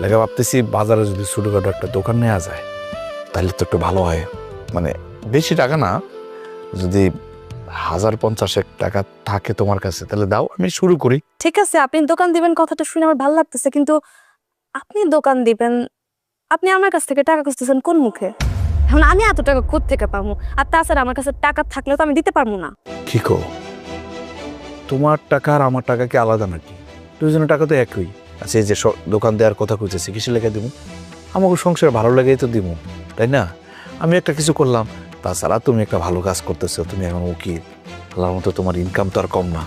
লেখা ভাবতেছি বাজারে যদি ছোটখাটো একটা দোকান নেওয়া যায় তাহলে তো একটু ভালো হয়। মানে বেশি টাকা না, যদি 1050 টাকা থাকে তোমার কাছে তাহলে দাও, আমি শুরু করি। ঠিক আছে, আপনি দোকান দিবেন কথাটা শুনে আমার ভালো লাগতেছে, কিন্তু আপনি দোকান দিবেন, আপনি আমার কাছ থেকে টাকা খুঁজতেছেন কোন মুখে? এখন আমি এত টাকা কোথা থেকে পাবো? আর তাছাড়া আমার কাছে টাকা থাকলেও তো আমি দিতে পারবো না। কি কো, তোমার টাকা আর আমার টাকা কি আলাদা নাকি? দুজনের টাকা তো একই। আচ্ছা, এই যে দোকান দেওয়ার কথা কইতেছি, কিসে লেখা দিব? আমাকে সংসার ভালো লাগেই তো দিব, তাই না? আমি একটা কিছু করলাম, তাছাড়া তুমি একটা ভালো কাজ করতেছো, তুমি এখন উকিল, আল্লাহর মতো তোমার ইনকাম তো আর কম না।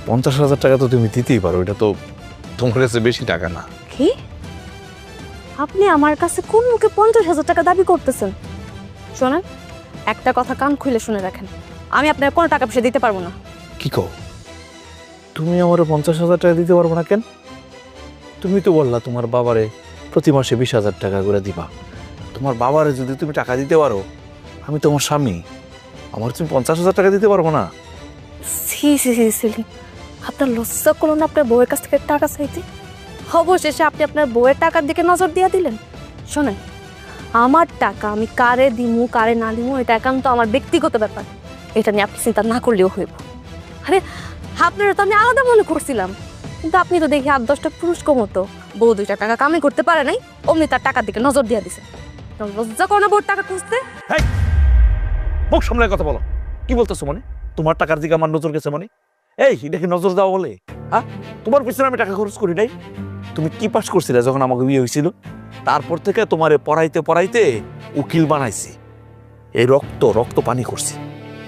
50,000 টাকা তো তুমি দিতেই পারো, এটা তো তোমার কাছে বেশি টাকা না। কি? আপনি আমার কাছে কোন মুখে 50,000 টাকা দাবি করতেছেন? শোনেন, একটা কথা কান খুলে শুনে রাখেন, আমি আপনার কোনো টাকা পয়সা দিতে পারবো না। কি কো, তুমি আমার 50,000 টাকা দিতে পারবো না কেন? তুমি তো বললা তোমার বাবারে প্রতি মাসে 20,000 টাকা করে দিবা। তোমার বাবারে যদি তুমি টাকা দিতে পারো, আমি তোমার স্বামী, আমার তুমি 50,000 টাকা দিতে পারবো না? সি সি সি সি, আপনার লজ্জা করলো না আপনার বউয়ের কাছ থেকে টাকা চাইতে? অবশেষে আপনি আপনার বউয়ের টাকার দিকে নজর দিয়ে দিলেন। শোনেন, আমার টাকা আমি কারে দিমু কারে না দিমু এটা একান্ত আমার ব্যক্তিগত ব্যাপার, এটা নিয়ে আপনি চিন্তা না করলেও হইব। আরে আপনারা তো আমি আলাদা মনে করছিলাম, কিন্তু আপনি তো দেখি 8-10টা পুরুষ কমতো, বউ 2টা টাকা কামাই করতে পারে নাই, অমনি তার টাকার দিকে নজর দিয়ে দিছে। লজ্জা করো না বউর টাকা খুঁজতে? মুখ সামলায় কথা বলো। কি বলতেছো মানে? তোমার টাকার দিকে আমার নজর গেছে মানে? এই এটাকে নজর দেওয়া বলে? হ্যাঁ, তোমার পিছনে আমি টাকা খরচ করি নাই? তুমি কি পাস করছিলে যখন আমাকে বিয়ে হয়েছিল? তারপর থেকে তোমারে পড়াইতে পড়াইতে উকিল বানাইছি। এই রক্ত রক্ত পানি করছি,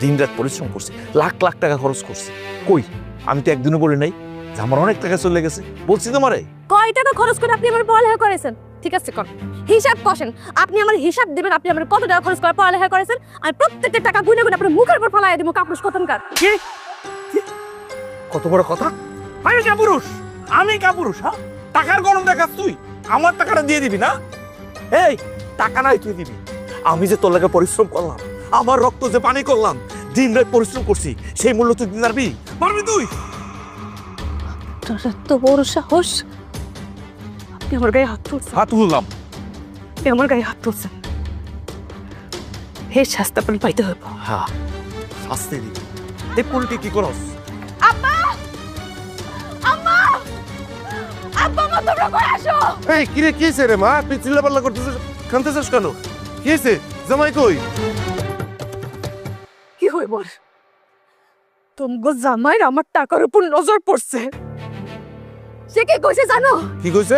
দিন রাত পরিশ্রম করছি, লাখ লাখ টাকা খরচ করছি। কই, আমি তো একদিনও বলি নাই যে আমার অনেক টাকা চলে গেছে? বলছি তোমারে। কয় টাকা খরচ করে আপনি আমার পড়ালেখা করেছেন? ঠিক আছে, কর হিসাব কষেন, আপনি আমার হিসাব দেবেন, আপনি আমার কত টাকা খরচ করে পড়ালেখা করেছেন, আমি প্রত্যেকটা টাকা গুনে গুনে আপনার মুখের উপর ফেলাই দিব। কাপুরুষ কথানকার। কি? কত বড় কথা! আমি কাপুরুষ? আমি কাপুরুষ? হ্যাঁ, টাকার গরম দেখাস তুই? আমার টাকাটা দিয়ে দিবি না? এই টাকা নাই তুই দিবি। আমি যে তোর লাগে পরিশ্রম করলাম, আমার রক্ত যে পানি করলাম, দিন রাত পরিশ্রম করছি, সেই মূল্য তুই দিতে পারবি? পারবি তুই? তোর এত বড় সাহস, আপনি আমার গায়ে হাত তুলছেন? হাত তুললাম। আপনি আমার গায়ে হাত তুলছেন, হে শাস্তি আপনার পাইতে হবে। হ্যাঁ, শাস্তি দিবি। এই পুলটি কি করস? আব্বা, আম্মা, আব্বা মা তোমরা কই আসো? এই কিরে কি হয়েছে রে মা? তুই চিল্লাপাল্লা করতেছিস, কাঁদতেছিস কেন? কি হয়েছে? জামাই কই? কি হইব? তোমগো জামাইর আমার টাকার উপর নজর পড়ছে। সে কি কইছে জানো? কি কইছে?